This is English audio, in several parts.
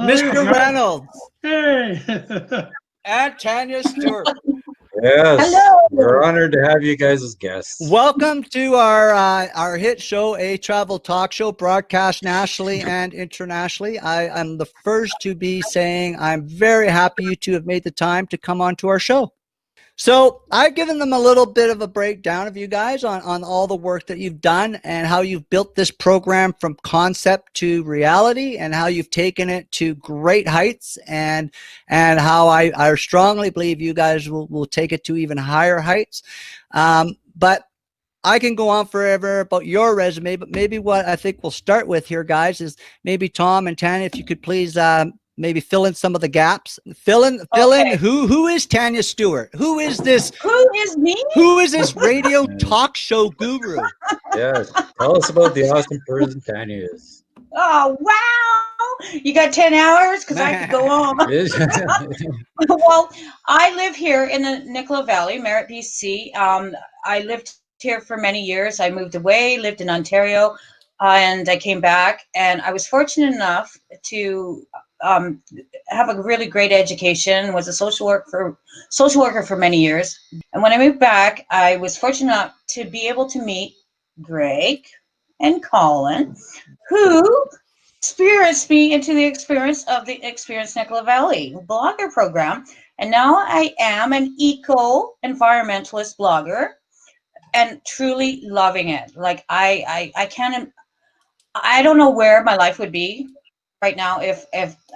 Mr. Reynolds Hey. and Tanya Stewart. Yes, Hello. we're honored to have you guys as guests. Welcome to our hit show, A Travel Talk Show, broadcast nationally and internationally. I am the first to be saying I'm very happy you two have made the time to come on to our show. So I've given them a little bit of a breakdown of you guys on all the work that you've done and how you've built this program from concept to reality and how you've taken it to great heights and how I strongly believe you guys will take it to even higher heights. But I can go on forever about your resume, but maybe what I think we'll start with here, guys, is maybe Tom and Tanya, if you could please maybe fill in some of the gaps. Fill in. Who is Tanya Stewart? Who is this? Who is me? Who is this radio talk show guru? Yes, tell us about the awesome person Tanya is. Oh, wow. You got 10 hours? Because I could go home. Well, I live here in the Nicola Valley, Merritt, BC. I lived here for many years. I moved away, lived in Ontario, and I came back. And I was fortunate enough to have a really great education, was a social worker for many years. And when I moved back, I was fortunate enough to be able to meet Greg and Colin, who experienced me into the experience of the Experience Nicola Valley blogger program. And now I am an eco-environmentalist blogger and truly loving it. Like I don't know where my life would be right now if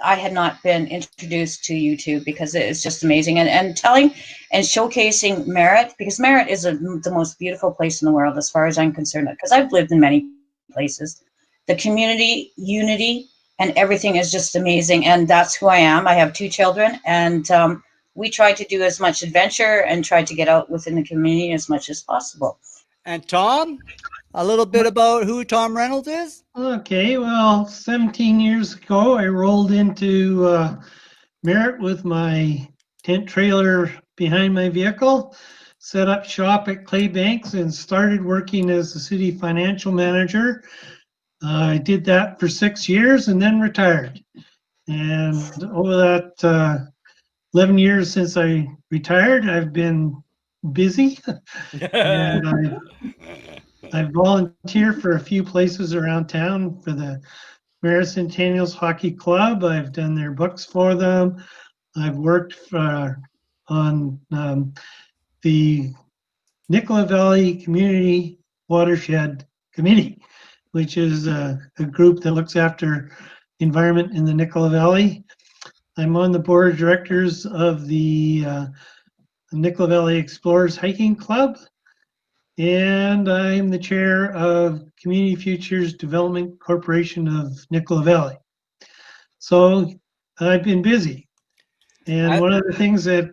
I had not been introduced to YouTube, because it's just amazing. And telling and showcasing Merritt, because Merritt is the most beautiful place in the world as far as I'm concerned, because I've lived in many places. The community, unity, and everything is just amazing. And that's who I am. I have 2 children, and we try to do as much adventure and try to get out within the community as much as possible. And Tom, a little bit about who Tom Reynolds is? Okay, well, 17 years ago, I rolled into Merritt with my tent trailer behind my vehicle, set up shop at Clay Banks, and started working as the city financial manager. I did that for 6 years and then retired. And over that 11 years since I retired, I've been busy. And I volunteer for a few places around town for the Merritt Centennials Hockey Club. I've done their books for them. I've worked on the Nicola Valley Community Watershed Committee, which is a group that looks after environment in the Nicola Valley. I'm on the board of directors of the Nicola Valley Explorers Hiking Club, and I'm the chair of Community Futures Development Corporation of Nicola Valley. So I've been busy. And one of the things that,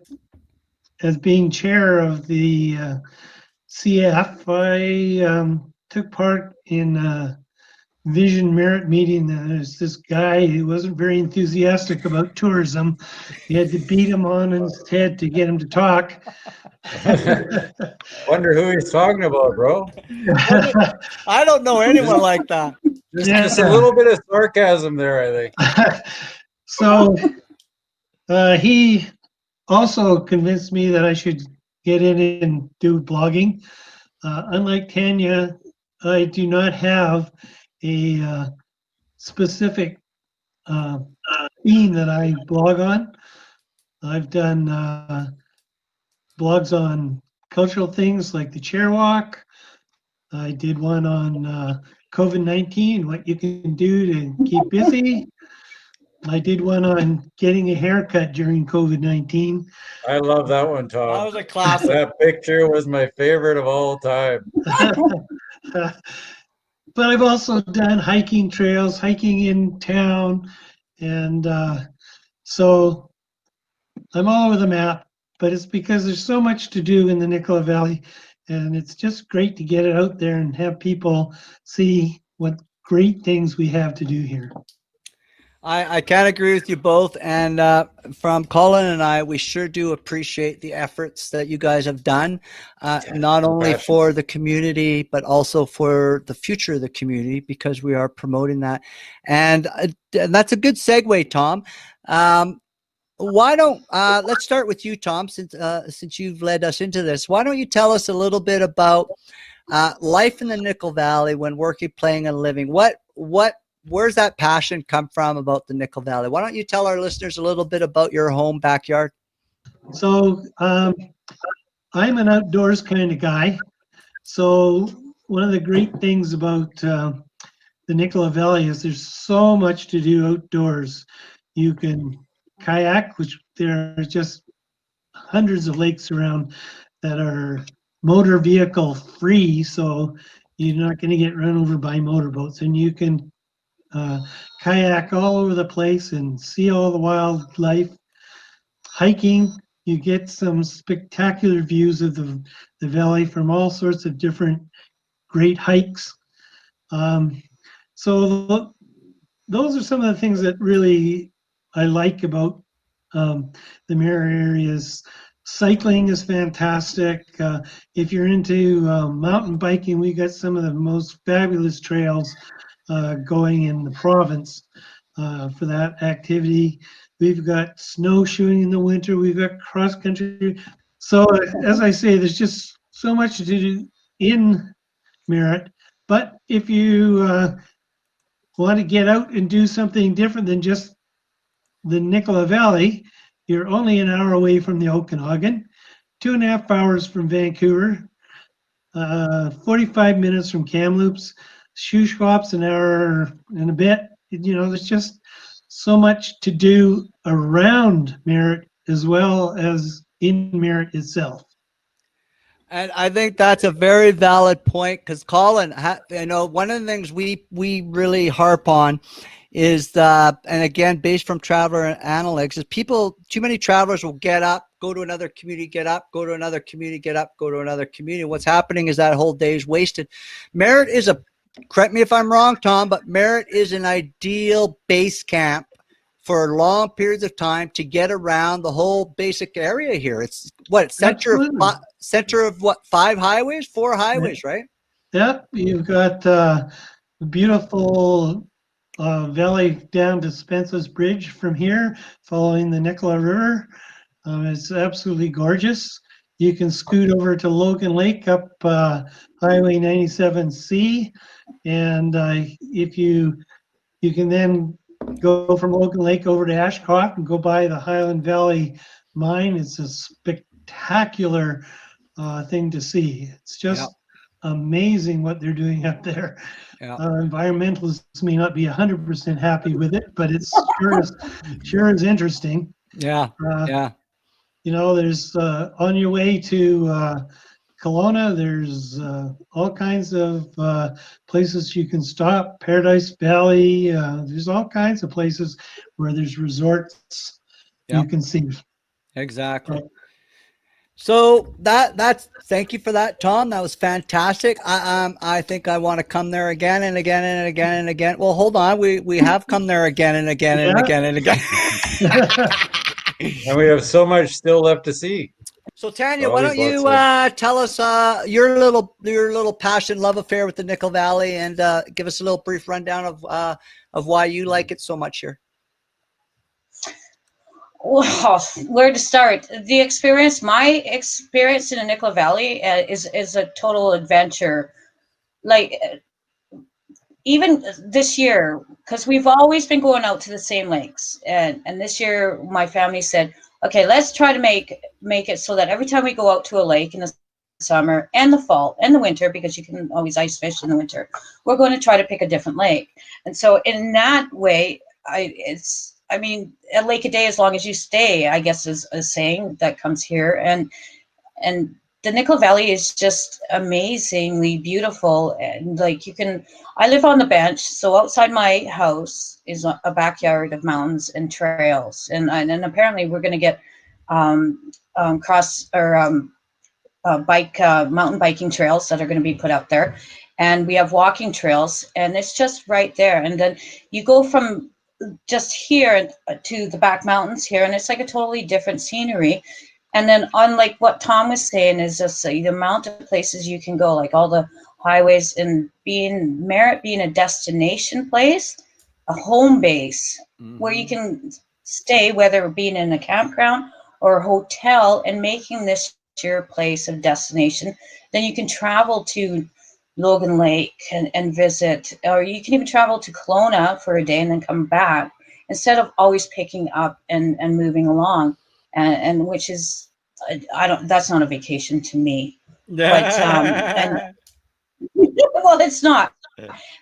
as being chair of the CF, I took part in a Vision Merit meeting. There's this guy who wasn't very enthusiastic about tourism. You had to beat him on his head to get him to talk. Wonder who he's talking about, bro. I don't know anyone like that. Just a little bit of sarcasm there, I think. So he also convinced me that I should get in and do blogging. Unlike Tanya, I do not have a specific theme that I blog on. I've done blogs on cultural things like the chair walk. I did one on COVID-19, what you can do to keep busy. I did one on getting a haircut during COVID-19. I love that one, Tom. That was a classic. That picture was my favorite of all time. But I've also done hiking trails, hiking in town, and so I'm all over the map. But it's because there's so much to do in the Nicola Valley, and it's just great to get it out there and have people see what great things we have to do here. I can't agree with you both. And from Colin and I, we sure do appreciate the efforts that you guys have done, not only Passion. for the community, but also for the future of the community, because we are promoting that. And that's a good segue, Tom. Why don't let's start with you, Tom, since you've led us into this. Why don't you tell us a little bit about life in the Nickel Valley when working, playing, and living? Where's that passion come from about the Nickel Valley? Why don't you tell our listeners a little bit about your home backyard? So I'm an outdoors kind of guy. So one of the great things about the Nicola Valley is there's so much to do outdoors. You can kayak, which there are just hundreds of lakes around that are motor vehicle free, so you're not going to get run over by motorboats, and you can kayak all over the place and see all the wildlife. Hiking, you get some spectacular views of the valley from all sorts of different great hikes. So those are some of the things that really I like about the Mirror areas. Cycling is fantastic. If you're into mountain biking, we got some of the most fabulous trails going in the province for that activity. We've got snowshoeing in the winter. We've got cross country. So as I say, there's just so much to do in Merritt. But if you want to get out and do something different than just the Nicola Valley, you're only an hour away from the Okanagan, 2.5 hours from Vancouver, 45 minutes from Kamloops, Shuswap's an hour and a bit. You know, there's just so much to do around Merritt as well as in Merritt itself. And I think that's a very valid point, because Colin, one of the things we really harp on is and again, based from traveler analytics, is too many travelers will get up, go to another community, get up, go to another community, get up, go to another community. What's happening is that whole day is wasted. Merritt correct me if I'm wrong, Tom, but Merritt is an ideal base camp for long periods of time to get around the whole basic area here. It's center of what, 5 highways, 4 highways, right? Yep, you've got beautiful valley down to Spence's Bridge from here, following the Nicola River. It's absolutely gorgeous. You can scoot over to Logan Lake up Highway 97C, and if you can then go from Logan Lake over to Ashcroft and go by the Highland Valley Mine. It's a spectacular thing to see. It's just amazing what they're doing up there. Environmentalists may not be 100% happy with it, but it's sure is interesting. Yeah. You know, there's on your way to Kelowna, there's all kinds of places you can stop. Paradise Valley, there's all kinds of places where there's resorts you can see. Exactly. So that's thank you for that, Tom. That was fantastic. I think I want to come there again and again and again and again. Well, hold on, we have come there again and again and again and again. And we have so much still left to see. So Tanya, why don't you tell us your little passion, love affair with the Nickel Valley, and give us a little brief rundown of why you like it so much here. Well, where to start? My experience in the Nicola Valley is a total adventure. Like even this year, because we've always been going out to the same lakes, and this year my family said, okay, let's try to make it so that every time we go out to a lake in the summer and the fall and the winter, because you can always ice fish in the winter, we're going to try to pick a different lake. And so in that way, a lake a day as long as you stay, I guess, is a saying that comes here. And the Nickel Valley is just amazingly beautiful. And I live on the bench. So outside my house is a backyard of mountains and trails. And apparently we're going to get mountain biking trails that are going to be put out there. And we have walking trails, and it's just right there. And then you go from just here to the back mountains here, and it's like a totally different scenery. And then unlike what Tom was saying is just the amount of places you can go, like all the highways, and Merritt being a destination place, a home base where you can stay, whether being in a campground or a hotel, and making this your place of destination. Then you can travel to Logan Lake and visit, or you can even travel to Kelowna for a day and then come back, instead of always picking up and moving along, and which is, I don't, that's not a vacation to me. But and well, it's not,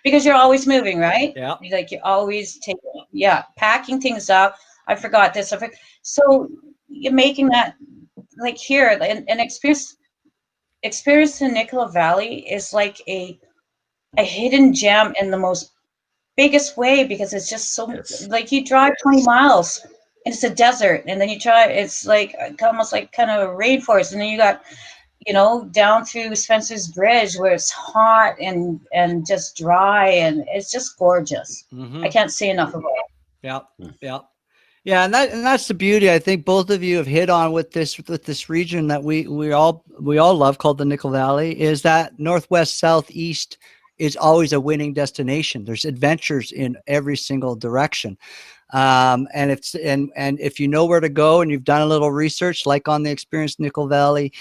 because you're always moving, right? Yeah. Like you're always taking, yeah, packing things up. I forgot this. So you're making that, like here, and experience in Nicola Valley is like a hidden gem in the most biggest way, because it's just so, Yes. like you drive 20 miles and it's a desert, and then you drive, it's like almost like kind of a rainforest, and then you got, down through Spencer's Bridge where it's hot and just dry, and it's just gorgeous. I can't say enough about it. Yeah. Yeah. Yeah, and that's the beauty. I think both of you have hit on with this region that we all love, called the Nickel Valley, is that northwest, southeast is always a winning destination. There's adventures in every single direction. And if you know where to go and you've done a little research, like on the Experience Nickel Valley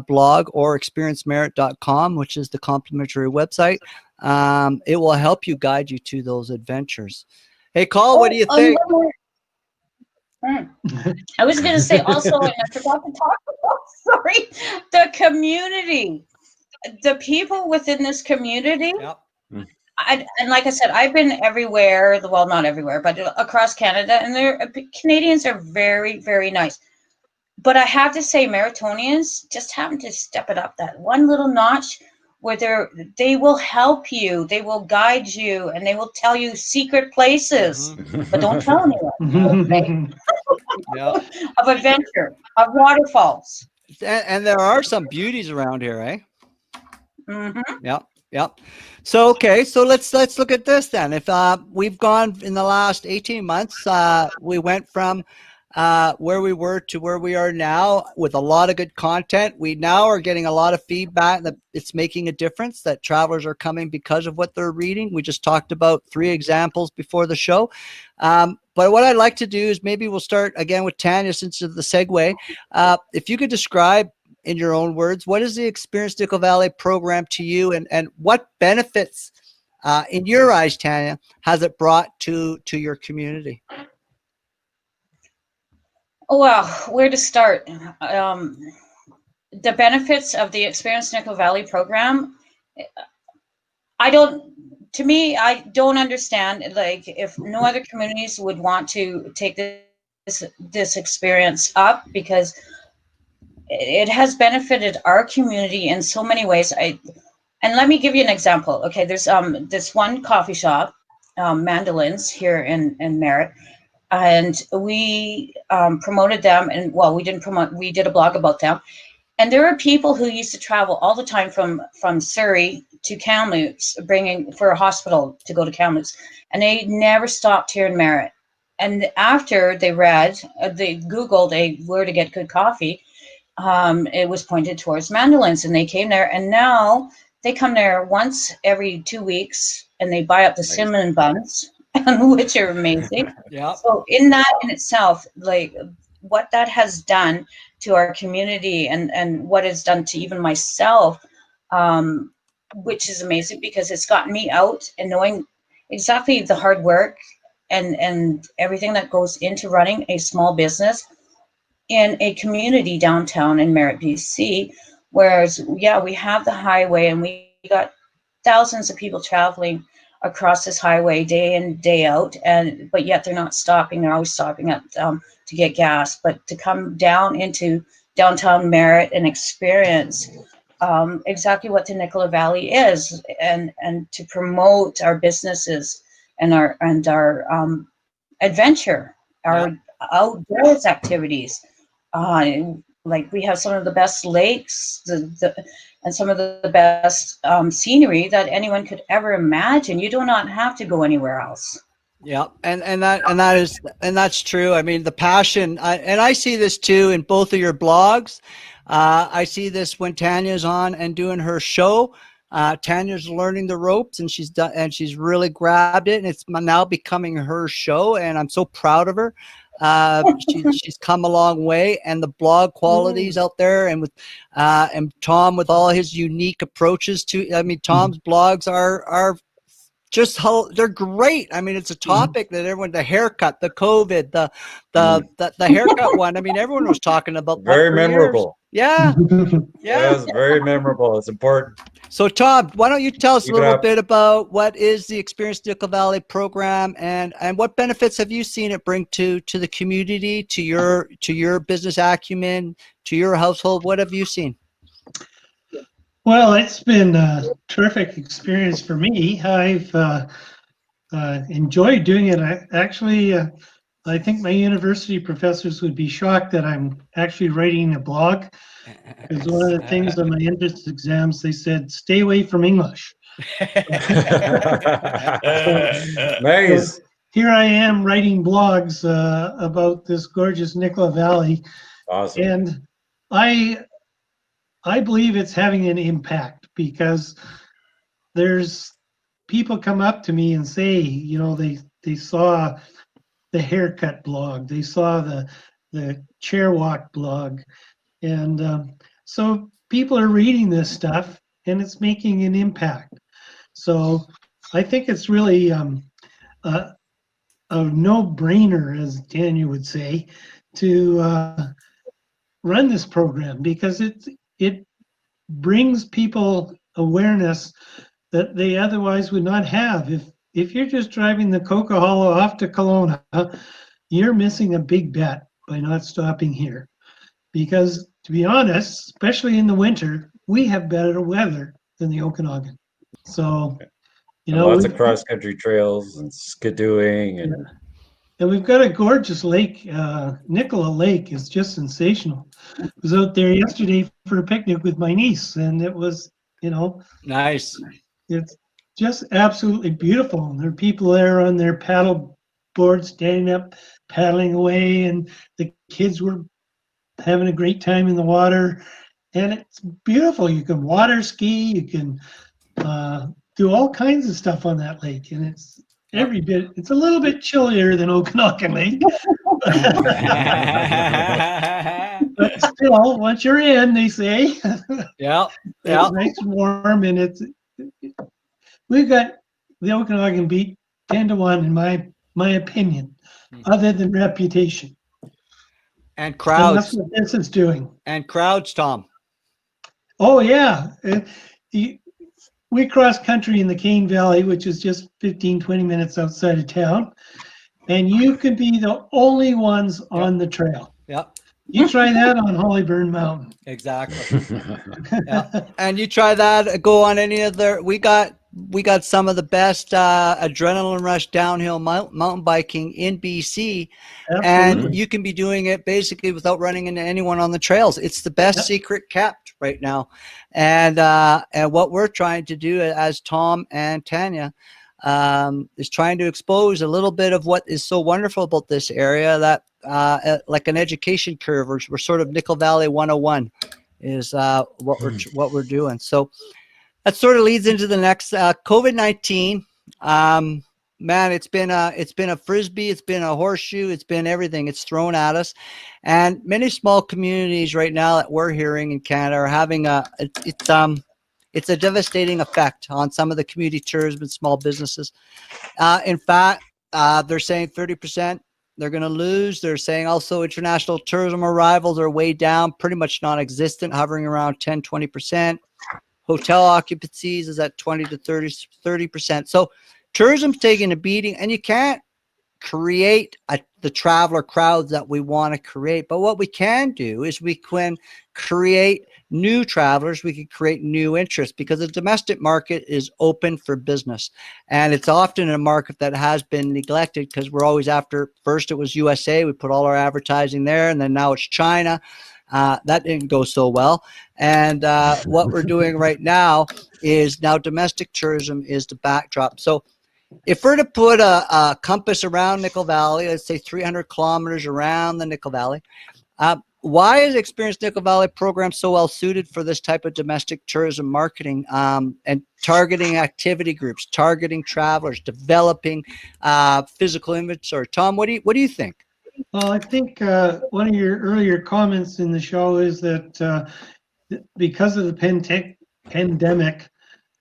blog, or ehCanadaTravel.com, which is the complimentary website, it will help you, guide you to those adventures. Hey, Cole, what do you think? I was going to say also, and I forgot to talk about, sorry, the community, the people within this community. Yep. And like I said, I've been everywhere, well, not everywhere, but across Canada, and Canadians are very, very nice. But I have to say, Meritonians just happen to step it up that one little notch, where they will help you, they will guide you, and they will tell you secret places, but don't tell anyone. Okay? Yeah. Of adventure, of waterfalls. And there are some beauties around here, eh? Mm-hmm. Yeah. Yeah. So, okay. So let's look at this then. If we've gone in the last 18 months, we went from where we were to where we are now with a lot of good content. We now are getting a lot of feedback that it's making a difference, that travelers are coming because of what they're reading. We just talked about 3 examples before the show. But what I'd like to do is maybe we'll start again with Tanya, since of the segue. If you could describe in your own words, what is the Experience Nickel Valley program to you, and what benefits, in your eyes, Tanya, has it brought to your community? Well, where to start? The benefits of the Experience Nickel Valley program, I don't understand, like, if no other communities would want to take this experience up, because it has benefited our community in so many ways. And let me give you an example. Okay, there's this one coffee shop, Mandolins, here in Merritt, and we promoted them, and well, we didn't promote, we did a blog about them. And there are people who used to travel all the time from Surrey to Kamloops, bringing for a hospital to go to Kamloops, and they never stopped here in Merritt. And after they Googled where to get good coffee, it was pointed towards Mandolins, and they came there, and now they come there once every 2 weeks, and they buy up the cinnamon buns, which are amazing. Yeah. So in that in itself, like what that has done to our community, and what it's done to even myself, which is amazing, because it's gotten me out and knowing exactly the hard work and everything that goes into running a small business in a community downtown in Merritt, BC. Whereas, yeah, we have the highway, and we got thousands of people traveling across this highway day in, day out, but yet they're not stopping. They're always stopping at to get gas. But to come down into downtown Merritt and experience exactly what the Nicola Valley is, and to promote our businesses and our adventure, our outdoors activities. Like we have some of the best lakes, and some of the best scenery that anyone could ever imagine. You do not have to go anywhere else. Yeah, and that's true. I mean, the passion, and I see this too in both of your blogs. I see this when Tanya's on and doing her show. Tanya's learning the ropes, and she's really grabbed it, and it's now becoming her show, and I'm so proud of her. She's come a long way, and the blog qualities out there, and Tom with all his unique approaches to. I mean, Tom's blogs are just how they're great. I mean, it's a topic that everyone, the haircut, the COVID, the haircut one. I mean, everyone was talking about that Very for years. memorable. Yeah. Yeah, it was very memorable. It's important. So Tom, why don't you tell us a Keep it little up. bit about what is the Experience Nicola Valley program, and what benefits have you seen it bring to the community, to your business acumen, to your household? What have you seen? Well, it's been a terrific experience for me. I've enjoyed doing it. I think my university professors would be shocked that I'm actually writing a blog. Because one of the things on my entrance exams, they said, stay away from English. Nice. So here I am writing blogs about this gorgeous Nicola Valley. Awesome. And I believe it's having an impact because there's people come up to me and say, they saw the haircut blog, they saw the chair walk blog, and so people are reading this stuff and it's making an impact. So I think it's really a no-brainer, as Daniel would say, to run this program because it brings people awareness that they otherwise would not have. If you're just driving the Coca Hollow off to Kelowna, you're missing a big bet by not stopping here. Because to be honest, especially in the winter, we have better weather than the Okanagan. So, And lots of cross-country trails and skidooing and we've got a gorgeous lake. Nicola Lake is just sensational. I was out there yesterday for a picnic with my niece, and it was, Nice. it's just absolutely beautiful. And there are people there on their paddle boards, standing up, paddling away, and the kids were having a great time in the water. And it's beautiful. You can water ski, you can do all kinds of stuff on that lake, and it's every bit. It's a little bit chillier than Okanagan Lake, but still, once you're in, they say, Yeah. it's nice and warm, and we've got the Okanagan beat 10-1 in my opinion, other than reputation. And crowds. And that's what this is doing. And crowds, Tom. Oh yeah. We cross country in the Cane Valley, which is just 15-20 minutes outside of town, and you could be the only ones on the trail. Yep. You try that on Hollyburn Mountain. Exactly. Yeah. And you try that, go on any other. We got some of the best adrenaline rush downhill mountain biking in BC. Absolutely. And you can be doing it basically without running into anyone on the trails. It's the best secret kept right now. And what we're trying to do as Tom and Tanya is trying to expose a little bit of what is so wonderful about this area, that like an education curve. We're sort of Nicola Valley 101 is what we're doing. So that sort of leads into the next COVID-19. Man, it's been a frisbee, it's been a horseshoe, it's been everything. It's thrown at us, and many small communities right now that we're hearing in Canada are having it's a devastating effect on some of the community tourism and small businesses. In fact, they're saying 30% they're going to lose. They're saying also international tourism arrivals are way down, pretty much non-existent, hovering around 10-20%. Hotel occupancies is at 20 to 30%. So tourism's taking a beating, and you can't create the traveler crowds that we want to create. But what we can do is we can create new travelers. We can create new interests, because the domestic market is open for business. And it's often a market that has been neglected, because we're always after, first it was USA. We put all our advertising there, and then now it's China. That didn't go so well. And what we're doing right now is domestic tourism is the backdrop. So If we're to put a compass around Nickel Valley, let's say 300 kilometers around the Nickel Valley, why is Experience Nickel Valley program so well suited for this type of domestic tourism marketing and targeting activity groups, targeting travelers, developing physical inventory? Tom, what do you think? Well, I think one of your earlier comments in the show is that because of the pandemic,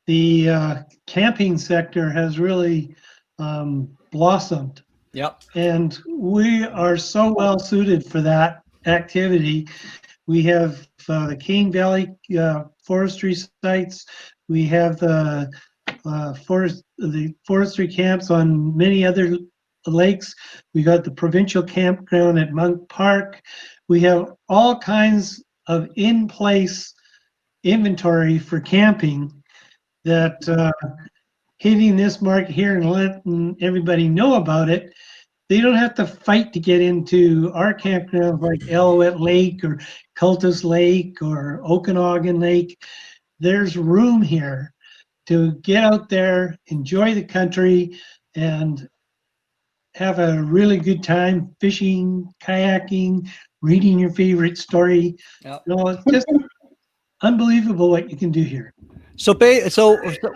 the camping sector has really blossomed. Yep. And we are so well suited for that activity. We have the Cane Valley forestry sites. We have the forestry camps on many other lakes. We got the provincial campground at Monk Park. We have all kinds of in-place inventory for camping that hitting this market here and letting everybody know about it. They don't have to fight to get into our campgrounds like Alouette Lake or Cultus Lake or Okanagan Lake. There's room here to get out there, enjoy the country, and have a really good time fishing, kayaking, reading your favorite story. Yep. You know, it's just unbelievable what you can do here. So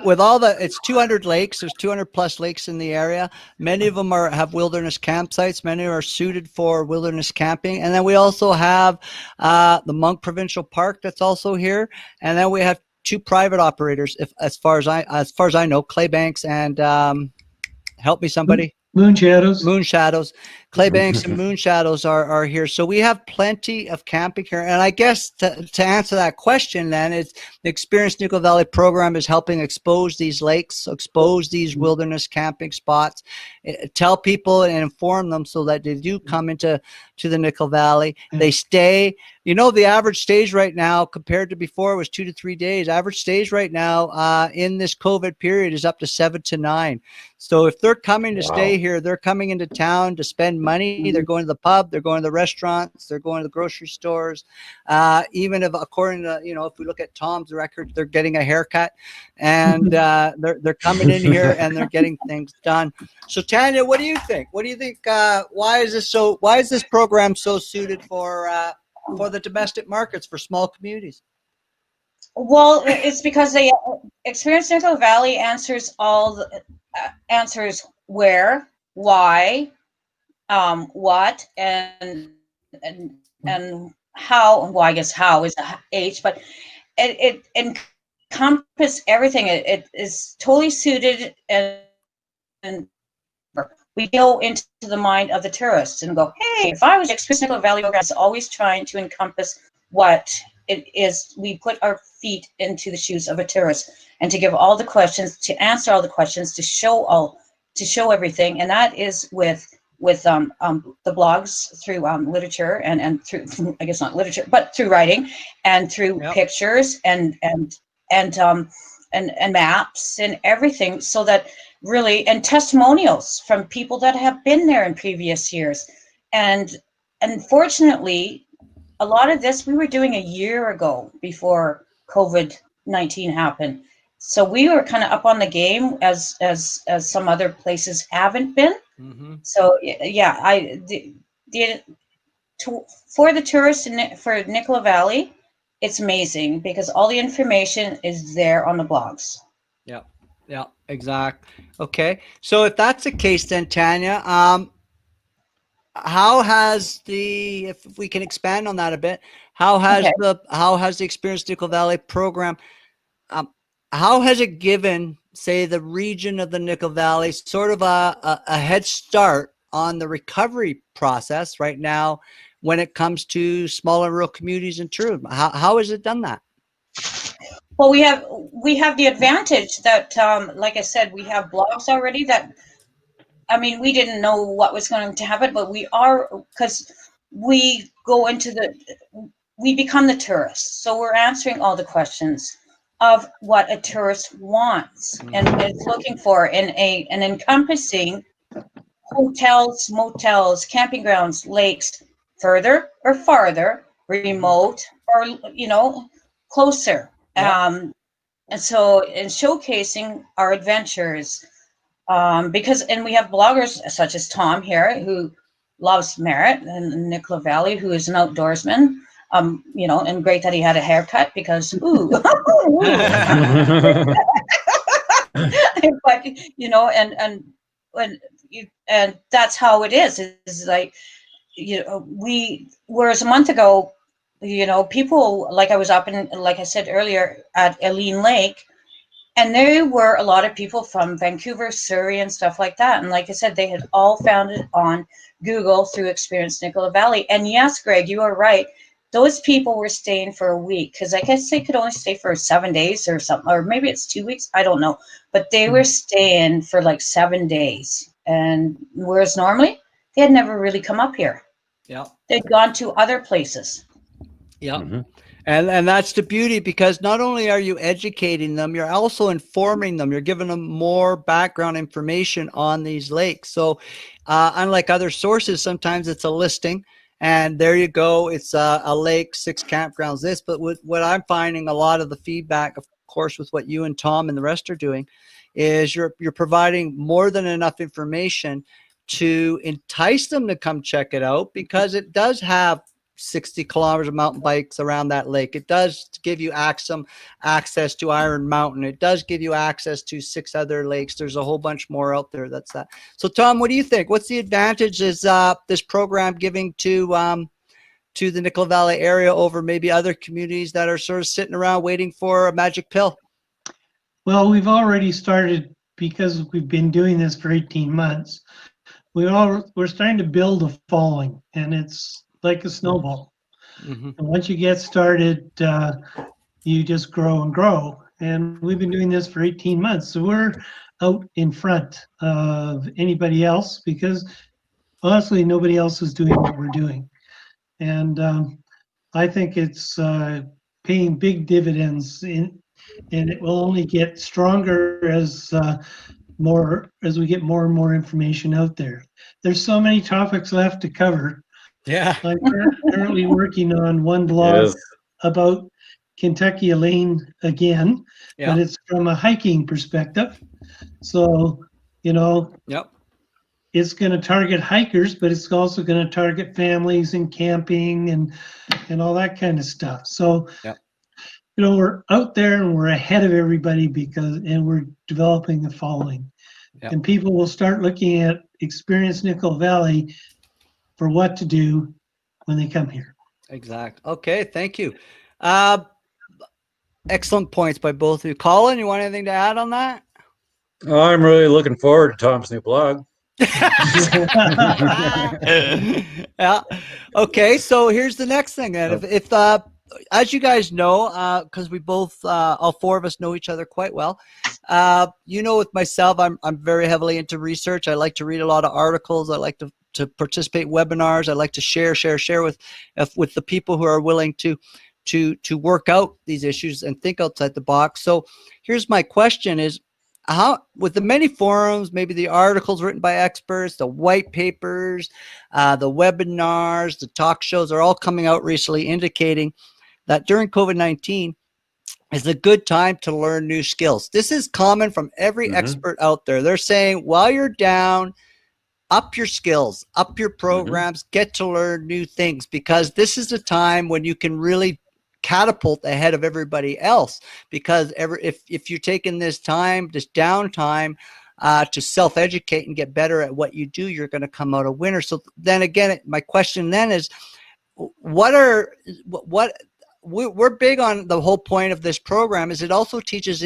with all the, it's 200 lakes. There's 200 plus lakes in the area. Many of them have wilderness campsites. Many are suited for wilderness camping. And then we also have the Monk Provincial Park that's also here. And then we have 2 private operators, as far as I know, Claybanks and help me somebody. Moon Shadows. Moon Shadows, Claybanks and Moon Shadows are here. So we have plenty of camping here. And I guess to answer that question then, is the Experience Nickel Valley program is helping expose these lakes, expose these wilderness camping spots, tell people and inform them so that they do come into the Nickel Valley. They stay. You know, the average stays right now compared to before was 2 to 3 days. Average stays right now in this COVID period is up to 7 to 9. So if they're coming to stay here, they're coming into town to spend money. They're going to the pub, they're going to the restaurants, they're going to the grocery stores. Even if, according to, if we look at Tom's record, they're getting a haircut, and they're coming in here and they're getting things done. So Tanya, what do you think? What do you think? Why is this program so suited for the domestic markets, for small communities? Well, it's because they Experience Nickel Valley answers all the answers where, why, what, and how. Well, I guess how is H, but it encompasses everything. It is totally suited, and we go into the mind of the tourists and go, hey, if I was Experience Nickel Valley, it's always trying to encompass what it is. We put our feet into the shoes of a tourist, and to give all the questions, to answer all the questions, to show everything, and that is with the blogs, through literature, and through, I guess not literature, but through writing, and through pictures and maps and everything, so that really, and testimonials from people that have been there in previous years. And unfortunately, a lot of this we were doing a year ago before COVID-19 happened. So we were kind of up on the game as some other places haven't been. Mm-hmm. So yeah, for the tourists for Nicola Valley, it's amazing because all the information is there on the blogs. Yeah, exactly. Okay, so if that's the case, then Tanya, how has if we can expand on that a bit, how has the Experience Nickel Valley program, how has it given, say, the region of the Nickel Valley sort of a head start on the recovery process right now when it comes to smaller rural communities and tourism? How has it done that? Well, we have the advantage that, like I said, we have blogs already that, I mean, we didn't know what was going to happen, but because we we become the tourists. So we're answering all the questions of what a tourist wants and is looking for in an encompassing hotels, motels, camping grounds, lakes, further or farther, remote or, closer. And so in showcasing our adventures, because, and we have bloggers such as Tom here who loves Merritt, and Nicola Valley, who is an outdoorsman. And great that he had a haircut because, ooh. But and that's how it is like, whereas a month ago, people, like, I was up in, like I said earlier, at Eileen Lake, and there were a lot of people from Vancouver, Surrey, and stuff like that. And like I said, they had all found it on Google through Experience Nicola Valley. And yes, Greg, you are right. Those people were staying for a week, because I guess they could only stay for 7 days or something, or maybe it's 2 weeks. I don't know. But they were staying for like 7 days. And whereas normally they had never really come up here. Yeah. They'd gone to other places. Yeah. Mm-hmm. And that's the beauty, because not only are you educating them, you're also informing them. You're giving them more background information on these lakes. So unlike other sources, sometimes it's a listing and there you go. It's a lake, 6 campgrounds, this. But what I'm finding, a lot of the feedback, of course, with what you and Tom and the rest are doing, is you're providing more than enough information to entice them to come check it out, because it does have 60 kilometers of mountain bikes around that lake. It does give you access to Iron Mountain. It does give you access to 6 other lakes. There's a whole bunch more out there. That's that. So Tom, what do you think? What's the advantages this program giving to the Nicola Valley area over maybe other communities that are sort of sitting around waiting for a magic pill? Well, we've already started, because we've been doing this for 18 months. We're starting to build a following, and it's like a snowball. Mm-hmm. And once you get started, you just grow and grow. And we've been doing this for 18 months. So we're out in front of anybody else, because honestly, nobody else is doing what we're doing. And I think it's paying big dividends, and it will only get stronger as we get more and more information out there. There's so many topics left to cover. Yeah. I'm currently working on one blog about Kentucky Lane again, but it's from a hiking perspective. So, it's going to target hikers, but it's also going to target families and camping and all that kind of stuff. So, we're out there and we're ahead of everybody, and we're developing a following. And people will start looking at Experience Nicola Valley for what to do when they come here. Exactly. Okay, thank you. Excellent points by both of you. Colin, you want anything to add on that? Oh, I'm really looking forward to Tom's new blog. Yeah. Okay, so here's the next thing. And if as you guys know, because we both, all 4 of us know each other quite well, with myself, I'm very heavily into research. I like to read a lot of articles. I like to participate in webinars. I like to share with the people who are willing to work out these issues and think outside the box. So here's my question is, how, with the many forums, maybe the articles written by experts, the white papers, the webinars, the talk shows are all coming out recently indicating that during COVID-19 is a good time to learn new skills. This is common from every expert out there. They're saying while you're down, up your skills, up your programs, get to learn new things, because this is a time when you can really catapult ahead of everybody else. Because if you're taking this downtime to self-educate and get better at what you do, you're going to come out a winner. So then again, my question then is, we're big on the whole point of this program is it also teaches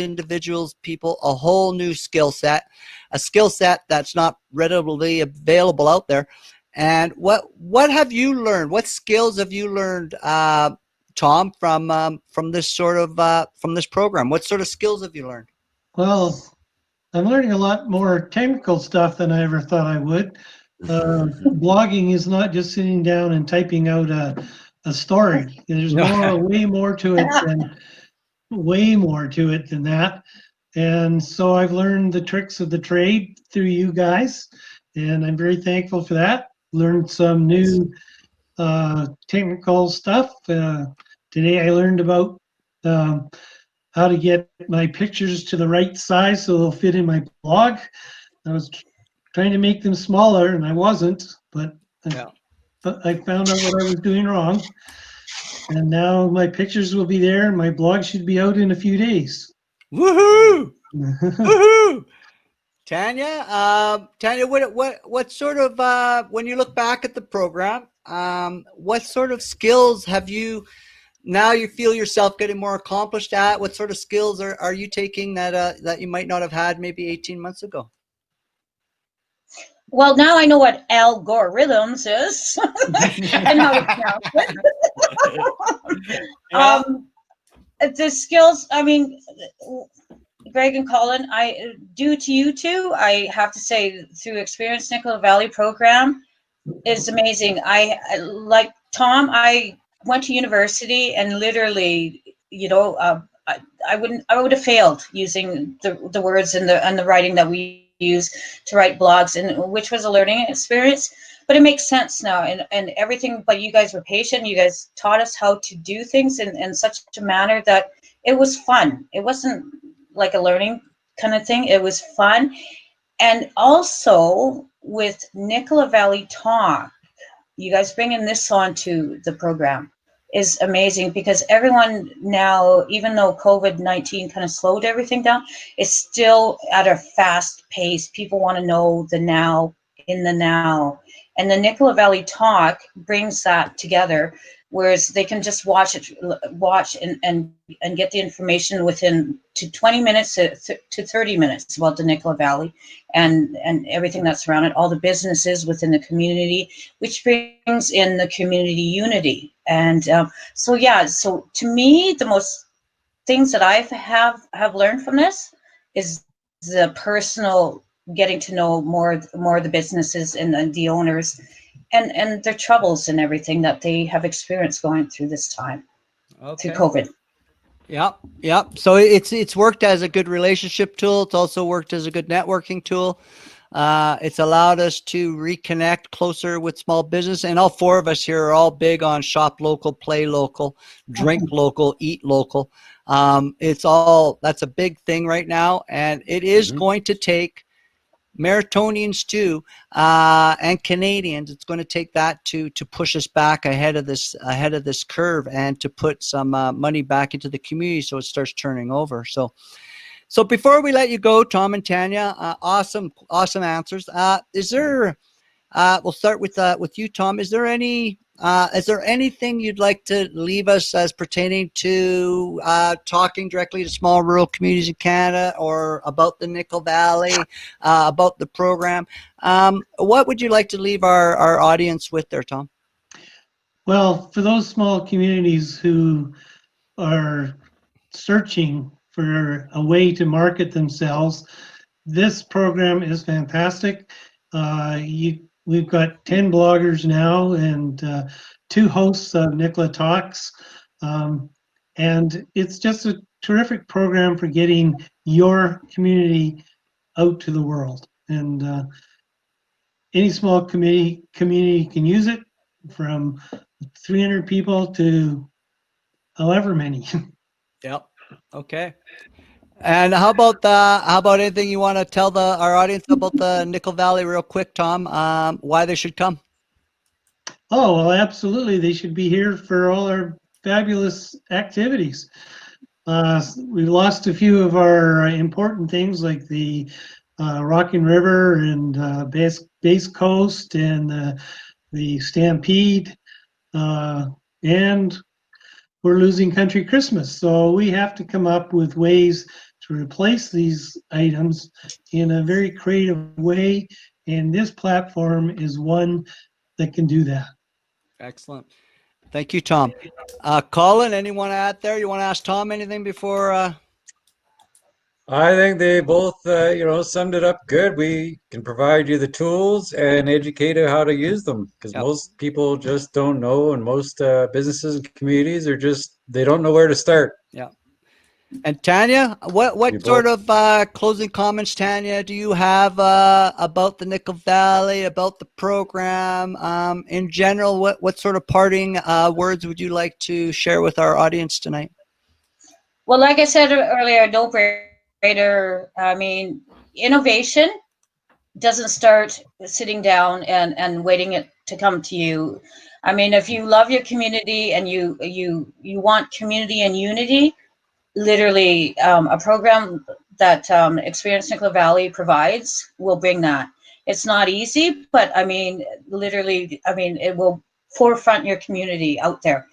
people a whole new skill set, a skill set that's not readily available out there. And what have you learned? What skills have you learned, Tom, from this sort of from this program? What sort of skills have you learned? Well, I'm learning a lot more technical stuff than I ever thought I would. Blogging is not just sitting down and typing out a story. There's way more to it than that. And so I've learned the tricks of the trade through you guys, and I'm very thankful for that. Learned some new technical stuff. Today I learned about how to get my pictures to the right size so they'll fit in my blog. I was trying to make them smaller, and I wasn't, but Yeah. I found out what I was doing wrong. And now my pictures will be there. And my blog should be out in a few days. Woohoo! Woohoo! Tanya, what sort of when you look back at the program, what sort of skills have you now you feel yourself getting more accomplished at? What sort of skills are you taking that you might not have had maybe 18 months ago? Well, now I know what algorithms is and how to pronounce it. Yeah. The skills, I mean, Greg and Colin, due to you two, I have to say, through Experience Nicola Valley program is amazing. Like Tom, I went to university and literally, I would have failed using the words and the writing that we use to write blogs, and which was a learning experience. But it makes sense now, and everything. But you guys were patient. You guys taught us how to do things in such a manner that it was fun. It wasn't like a learning kind of thing. It was fun. And also with Nicola Valley Talk, you guys bringing this on to the program is amazing, because everyone now, even though COVID-19 kind of slowed everything down, it's still at a fast pace. People want to know the now, in the now. And the Nicola Valley Talk brings that together, whereas they can just watch and get the information within 20 minutes to 30 minutes about the Nicola Valley and everything that's around it, all the businesses within the community, which brings in the community unity. And so to me, the most things that I have learned from this is the personal, getting to know more of the businesses and the owners and their troubles and everything that they have experienced going through this time, through COVID. Yep. So it's worked as a good relationship tool. It's also worked as a good networking tool. It's allowed us to reconnect closer with small business, and all four of us here are all big on shop local, play local, drink local, eat local. That's a big thing right now, and it is going to take Maritonians too, and Canadians. It's going to take that to push us back ahead of this curve, and to put some money back into the community so it starts turning over. So before we let you go, Tom and Tanya, awesome answers. We'll start with you, Tom. Is there anything you'd like to leave us as pertaining to talking directly to small rural communities in Canada, or about the Nickel Valley, about the program? What would you like to leave our audience with there, Tom? Well, for those small communities who are searching for a way to market themselves, this program is fantastic. We've got 10 bloggers now and 2 hosts of Nicola Talks. And it's just a terrific program for getting your community out to the world. And any small community can use it, from 300 people to however many. Yep. Okay. And how about anything you want to tell our audience about the Nickel Valley real quick, Tom? Why they should come? Oh, well, absolutely. They should be here for all our fabulous activities. We lost a few of our important things, like the Rocking River and Base Coast and the Stampede, and we're losing Country Christmas. So we have to come up with ways to replace these items in a very creative way, and this platform is one that can do that. Excellent. Thank you, Tom. Colin, anyone out there? You want to ask Tom anything before? I think they both, summed it up good. We can provide you the tools and educate you how to use them, because most people just don't know, and most businesses and communities they don't know where to start. Yeah. And Tanya, what sort of closing comments, Tanya, do you have about the Nickel Valley, about the program in general? What sort of parting words would you like to share with our audience tonight? Well, like I said earlier, no-brainer. I mean, innovation doesn't start sitting down and waiting it to come to you. I mean, if you love your community and you want community and unity, literally a program that Experience Nicola Valley provides will bring that. It's not easy, but I mean, literally, I mean, it will forefront your community out there.